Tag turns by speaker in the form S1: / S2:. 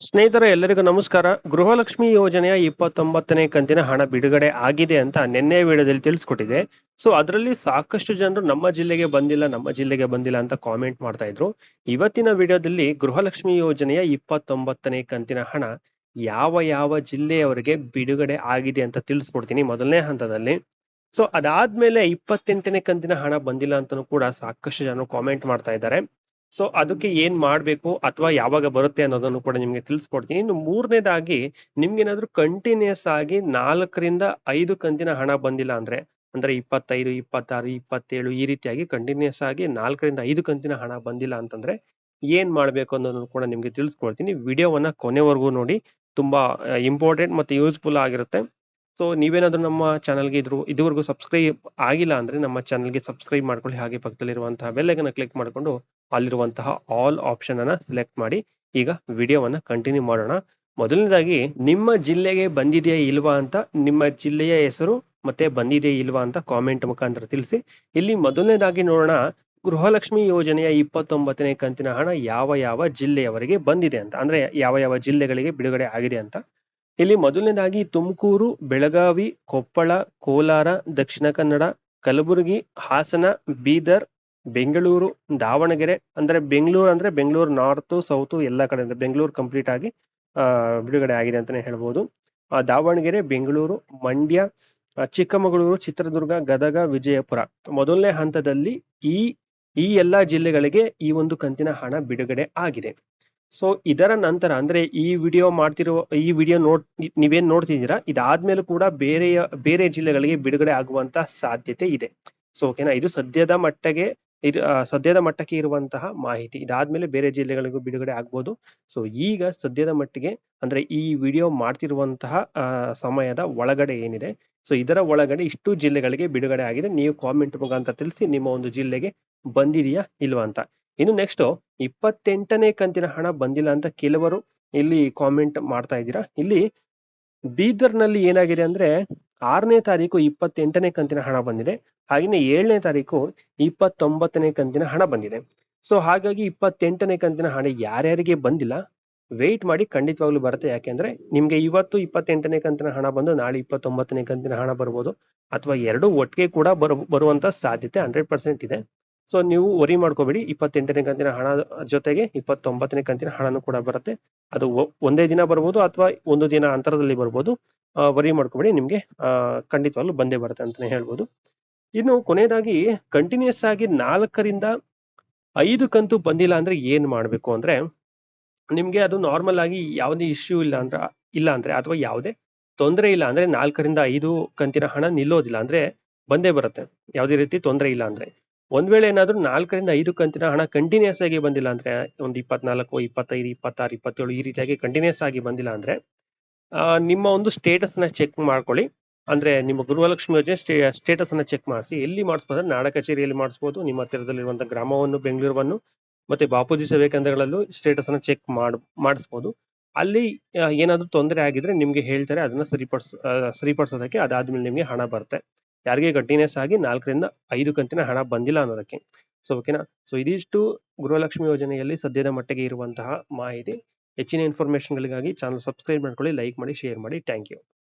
S1: ಸ್ನೇಹಿತರೆ ಎಲ್ಲರಿಗೂ ನಮಸ್ಕಾರ. ಗೃಹಲಕ್ಷ್ಮಿ ಯೋಜನೆಯ 29ನೇ ಕಂತಿನ ಹಣ ಬಿಡುಗಡೆ ಆಗಿದೆ ಅಂತ ನಿನ್ನೆ ವಿಡಿಯೋದಲ್ಲಿ ತಿಳಿಸ್ಕೊಟ್ಟಿದೆ. ಸೊ ಅದರಲ್ಲಿ ಸಾಕಷ್ಟು ಜನರು ನಮ್ಮ ಜಿಲ್ಲೆಗೆ ಬಂದಿಲ್ಲ ಅಂತ ಕಾಮೆಂಟ್ ಮಾಡ್ತಾ ಇದ್ರು. ಇವತ್ತಿನ ವಿಡಿಯೋದಲ್ಲಿ ಗೃಹಲಕ್ಷ್ಮಿ ಯೋಜನೆಯ 29ನೇ ಕಂತಿನ ಹಣ ಯಾವ ಯಾವ ಜಿಲ್ಲೆಯವರಿಗೆ ಬಿಡುಗಡೆ ಆಗಿದೆ ಅಂತ ತಿಳಿಸ್ಕೊಡ್ತೀನಿ ಮೊದಲನೇ ಹಂತದಲ್ಲಿ. ಸೊ ಅದಾದ್ಮೇಲೆ 28ನೇ ಕಂತಿನ ಹಣ ಬಂದಿಲ್ಲ ಅಂತಾನೂ ಕೂಡ ಸಾಕಷ್ಟು ಜನರು ಕಾಮೆಂಟ್ ಮಾಡ್ತಾ ಇದ್ದಾರೆ. ಸೊ ಅದಕ್ಕೆ ಏನ್ ಮಾಡ್ಬೇಕು ಅಥವಾ ಯಾವಾಗ ಬರುತ್ತೆ ಅನ್ನೋದನ್ನು ಕೂಡ ನಿಮ್ಗೆ ತಿಳಿಸ್ಕೊಡ್ತೀನಿ. ಇನ್ನು ಮೂರನೇದಾಗಿ ನಿಮ್ಗೇನಾದ್ರೂ ಕಂಟಿನ್ಯೂಸ್ ಆಗಿ 4ರಿಂದ 5 ಕಂತಿನ ಹಣ ಬಂದಿಲ್ಲ ಅಂದ್ರೆ 25, 26, 27 ಈ ರೀತಿಯಾಗಿ ಕಂಟಿನ್ಯೂಸ್ ಆಗಿ 4ರಿಂದ 5 ಕಂತಿನ ಹಣ ಬಂದಿಲ್ಲ ಅಂತಂದ್ರೆ ಏನ್ ಮಾಡ್ಬೇಕು ಅನ್ನೋದನ್ನು ಕೂಡ ನಿಮ್ಗೆ ತಿಳಿಸ್ಕೊಡ್ತೀನಿ. ವಿಡಿಯೋವನ್ನ ಕೊನೆವರೆಗೂ ನೋಡಿ. ತುಂಬಾ ಇಂಪಾರ್ಟೆಂಟ್ ಮತ್ತೆ ಯೂಸ್ಫುಲ್ ಆಗಿರುತ್ತೆ. ಸೊ ನೀವೇನಾದ್ರೂ ನಮ್ಮ ಚಾನಲ್ಗೆ ಇದುವರೆಗೂ ಸಬ್ಸ್ಕ್ರೈಬ್ ಆಗಿಲ್ಲ ಅಂದ್ರೆ ನಮ್ಮ ಚಾನಲ್ಗೆ ಸಬ್ಸ್ಕ್ರೈಬ್ ಮಾಡ್ಕೊಳ್ಳಿ. ಹಾಗೆ ಪಕ್ಕದಲ್ಲಿರುವಂತಹ ಬೆಲ್ ಐಕಾನ್ ಕ್ಲಿಕ್ ಮಾಡ್ಕೊಂಡು ಅಲ್ಲಿರುವಂತಹ ಆಲ್ ಆಪ್ಷನ್ ಅನ್ನ ಸೆಲೆಕ್ಟ್ ಮಾಡಿ. ಈಗ ವಿಡಿಯೋವನ್ನ ಕಂಟಿನ್ಯೂ ಮಾಡೋಣ. ಮೊದಲನೇದಾಗಿ ನಿಮ್ಮ ಜಿಲ್ಲೆಗೆ ಬಂದಿದೆಯಾ ಇಲ್ವಾ ಅಂತ ನಿಮ್ಮ ಜಿಲ್ಲೆಯ ಹೆಸರು ಮತ್ತೆ ಬಂದಿದೆಯಾ ಇಲ್ವಾ ಅಂತ ಕಾಮೆಂಟ್ ಮುಖಾಂತರ ತಿಳಿಸಿ. ಇಲ್ಲಿ ಮೊದಲನೇದಾಗಿ ನೋಡೋಣ, ಗೃಹಲಕ್ಷ್ಮಿ ಯೋಜನೆಯ 29ನೇ ಕಂತಿನ ಹಣ ಯಾವ ಯಾವ ಜಿಲ್ಲೆಯವರೆಗೆ ಬಂದಿದೆ ಅಂತ, ಅಂದ್ರೆ ಯಾವ ಯಾವ ಜಿಲ್ಲೆಗಳಿಗೆ ಬಿಡುಗಡೆ ಆಗಿದೆ ಅಂತ. ಇಲ್ಲಿ ಮೊದಲನೇದಾಗಿ ತುಮಕೂರು, ಬೆಳಗಾವಿ, ಕೊಪ್ಪಳ, ಕೋಲಾರ, ದಕ್ಷಿಣ ಕನ್ನಡ, ಕಲಬುರಗಿ, ಹಾಸನ, ಬೀದರ್, ಬೆಂಗಳೂರು, ದಾವಣಗೆರೆ. ಅಂದ್ರೆ ಬೆಂಗಳೂರು ನಾರ್ತ್ ಸೌತ್ ಎಲ್ಲ ಕಡೆಯಿಂದ ಬೆಂಗಳೂರು ಕಂಪ್ಲೀಟ್ ಆಗಿ ಬಿಡುಗಡೆ ಆಗಿದೆ ಅಂತಾನೆ ಹೇಳ್ಬೋದು. ದಾವಣಗೆರೆ, ಬೆಂಗಳೂರು, ಮಂಡ್ಯ, ಚಿಕ್ಕಮಗಳೂರು, ಚಿತ್ರದುರ್ಗ, ಗದಗ, ವಿಜಯಪುರ ಮೊದಲನೇ ಹಂತದಲ್ಲಿ ಈ ಈ ಎಲ್ಲಾ ಜಿಲ್ಲೆಗಳಿಗೆ ಈ ಒಂದು ಕಂತಿನ ಹಣ ಬಿಡುಗಡೆ ಆಗಿದೆ. ಸೊ ಇದರ ನಂತರ ಅಂದ್ರೆ ಈ ವಿಡಿಯೋ ನೀವೇನ್ ನೋಡ್ತಿದ್ದೀರಾ, ಇದಾದ್ಮೇಲೂ ಕೂಡ ಬೇರೆ ಜಿಲ್ಲೆಗಳಿಗೆ ಬಿಡುಗಡೆ ಆಗುವಂತ ಸಾಧ್ಯತೆ ಇದೆ. ಸೊ ಓಕೆನಾ, ಇದು ಸದ್ಯದ ಮಟ್ಟಕ್ಕೆ ಇರುವಂತಹ ಮಾಹಿತಿ. ಇದಾದ್ಮೇಲೆ ಬೇರೆ ಜಿಲ್ಲೆಗಳಿಗೂ ಬಿಡುಗಡೆ ಆಗ್ಬೋದು. ಸೊ ಈಗ ಸದ್ಯದ ಮಟ್ಟಿಗೆ ಅಂದ್ರೆ ಈ ವಿಡಿಯೋ ಮಾಡ್ತಿರುವಂತಹ ಸಮಯದ ಒಳಗಡೆ ಏನಿದೆ, ಸೊ ಇದರ ಒಳಗಡೆ ಇಷ್ಟು ಜಿಲ್ಲೆಗಳಿಗೆ ಬಿಡುಗಡೆ ಆಗಿದೆ. ನೀವು ಕಾಮೆಂಟ್ ಮುಖಾಂತರ ತಿಳಿಸಿ ನಿಮ್ಮ ಒಂದು ಜಿಲ್ಲೆಗೆ ಬಂದಿದೆಯಾ ಇಲ್ವಾ ಅಂತ. ಇನ್ನು ನೆಕ್ಸ್ಟ್ 28ನೇ ಕಂತಿನ ಹಣ ಬಂದಿಲ್ಲ ಅಂತ ಕೆಲವರು ಇಲ್ಲಿ ಕಾಮೆಂಟ್ ಮಾಡ್ತಾ ಇದ್ದೀರಾ. ಇಲ್ಲಿ ಬೀದರ್ ನಲ್ಲಿ ಏನಾಗಿದೆ ಅಂದ್ರೆ 6ನೇ ತಾರೀಕು 28ನೇ ಕಂತಿನ ಹಣ ಬಂದಿದೆ. ಹಾಗೆಯೇ 7ನೇ ತಾರೀಕು 29ನೇ ಕಂತಿನ ಹಣ ಬಂದಿದೆ. ಸೊ ಹಾಗಾಗಿ 28ನೇ ಕಂತಿನ ಹಣ ಯಾರ್ಯಾರಿಗೆ ಬಂದಿಲ್ಲ ವೇಟ್ ಮಾಡಿ, ಖಂಡಿತವಾಗ್ಲೂ ಬರುತ್ತೆ. ಯಾಕೆಂದ್ರೆ ನಿಮ್ಗೆ ಇವತ್ತು 28ನೇ ಕಂತಿನ ಹಣ ಬಂದು ನಾಳೆ 29ನೇ ಕಂತಿನ ಹಣ ಬರ್ಬೋದು, ಅಥವಾ ಎರಡು ಒಟ್ಟಿಗೆ ಕೂಡ ಬರುವಂತ ಸಾಧ್ಯತೆ 100% ಇದೆ. ಸೊ ನೀವು ವರಿ ಮಾಡ್ಕೋಬೇಡಿ, 28ನೇ ಕಂತಿನ ಹಣ ಜೊತೆಗೆ 29ನೇ ಕಂತಿನ ಹಣನೂ ಕೂಡ ಬರುತ್ತೆ. ಅದು ಒಂದೇ ದಿನ ಬರ್ಬೋದು ಅಥವಾ ಒಂದು ದಿನ ಅಂತರದಲ್ಲಿ ಬರ್ಬೋದು. ವರಿ ಮಾಡ್ಕೋಬೇಡಿ, ನಿಮ್ಗೆ ಖಂಡಿತವಾಗ್ಲೂ ಬಂದೇ ಬರುತ್ತೆ ಅಂತಾನೆ ಹೇಳ್ಬೋದು. ಇನ್ನು ಕೊನೆಯದಾಗಿ ಕಂಟಿನ್ಯೂಸ್ ಆಗಿ 4ರಿಂದ 5 ಕಂತು ಬಂದಿಲ್ಲ ಅಂದ್ರೆ ಏನ್ ಮಾಡ್ಬೇಕು ಅಂದ್ರೆ, ನಿಮ್ಗೆ ಅದು ನಾರ್ಮಲ್ ಆಗಿ ಯಾವುದೇ ಇಶ್ಯೂ ಇಲ್ಲ ಅಂದ್ರೆ ಅಥವಾ ಯಾವುದೇ ತೊಂದರೆ ಇಲ್ಲ ಅಂದ್ರೆ 4ರಿಂದ 5 ಕಂತಿನ ಹಣ ನಿಲ್ಲೋದಿಲ್ಲ, ಅಂದ್ರೆ ಬಂದೇ ಬರುತ್ತೆ. ಯಾವುದೇ ರೀತಿ ತೊಂದರೆ ಇಲ್ಲ ಅಂದ್ರೆ. ಒಂದ್ ವೇಳೆ ಏನಾದ್ರೂ 4ರಿಂದ 5 ಕಂತಿನ ಹಣ ಕಂಟಿನ್ಯೂಸ್ ಆಗಿ ಬಂದಿಲ್ಲ ಅಂದ್ರೆ, ಒಂದು 24, 25, 26, 27 ಈ ರೀತಿಯಾಗಿ ಕಂಟಿನ್ಯೂಸ್ ಆಗಿ ಬಂದಿಲ್ಲ ಅಂದ್ರೆ ನಿಮ್ಮ ಒಂದು ಸ್ಟೇಟಸ್ ನ ಚೆಕ್ ಮಾಡ್ಕೊಳ್ಳಿ. ಅಂದ್ರೆ ನಿಮ್ಮ ಗೃಹಲಕ್ಷ್ಮಿ ಯೋಜನೆ ಸ್ಟೇಟಸ್ ಅನ್ನ ಚೆಕ್ ಮಾಡಿಸಿ. ಎಲ್ಲಿ ಮಾಡಿಸ್ಬೋದು, ನಾಡ ಕಚೇರಿಯಲ್ಲಿ ಮಾಡಿಸ್ಬೋದು, ನಿಮ್ಮ ಹತ್ತಿರದಲ್ಲಿರುವಂತಹ ಗ್ರಾಮವನ್ನು, ಬೆಂಗಳೂರನ್ನು ಮತ್ತೆ ಬಾಪೂಜಿ ಸೇವೆ ಕೇಂದ್ರಗಳಲ್ಲೂ ಸ್ಟೇಟಸ್ ಅನ್ನ ಚೆಕ್ ಮಾಡಿಸ್ಬೋದು. ಅಲ್ಲಿ ಏನಾದ್ರೂ ತೊಂದರೆ ಆಗಿದ್ರೆ ನಿಮ್ಗೆ ಹೇಳ್ತಾರೆ, ಅದನ್ನ ಸರಿಪಡಿಸೋದಕ್ಕೆ. ಅದಾದ್ಮೇಲೆ ನಿಮ್ಗೆ ಹಣ ಬರುತ್ತೆ, ಯಾರಿಗೆ ಕಂಟಿನ್ಯೂಸ್ ಆಗಿ 4ರಿಂದ 5 ಕಂತಿನ ಹಣ ಬಂದಿಲ್ಲ ಅನ್ನೋದಕ್ಕೆ. ಸೊ ಓಕೆನಾ. ಸೊ ಇದಿಷ್ಟು ಗೃಹಲಕ್ಷ್ಮಿ ಯೋಜನೆಯಲ್ಲಿ ಸದ್ಯದ ಮಟ್ಟಿಗೆ ಇರುವಂತಹ ಮಾಹಿತಿ. ಹೆಚ್ಚಿನ ಇನ್ಫಾರ್ಮೇಶನ್ಗಳಿಗಾಗಿ ಚಾನಲ್ ಸಬ್ಸ್ಕ್ರೈಬ್ ಮಾಡ್ಕೊಳ್ಳಿ, ಲೈಕ್ ಮಾಡಿ, ಶೇರ್ ಮಾಡಿ. Thank you.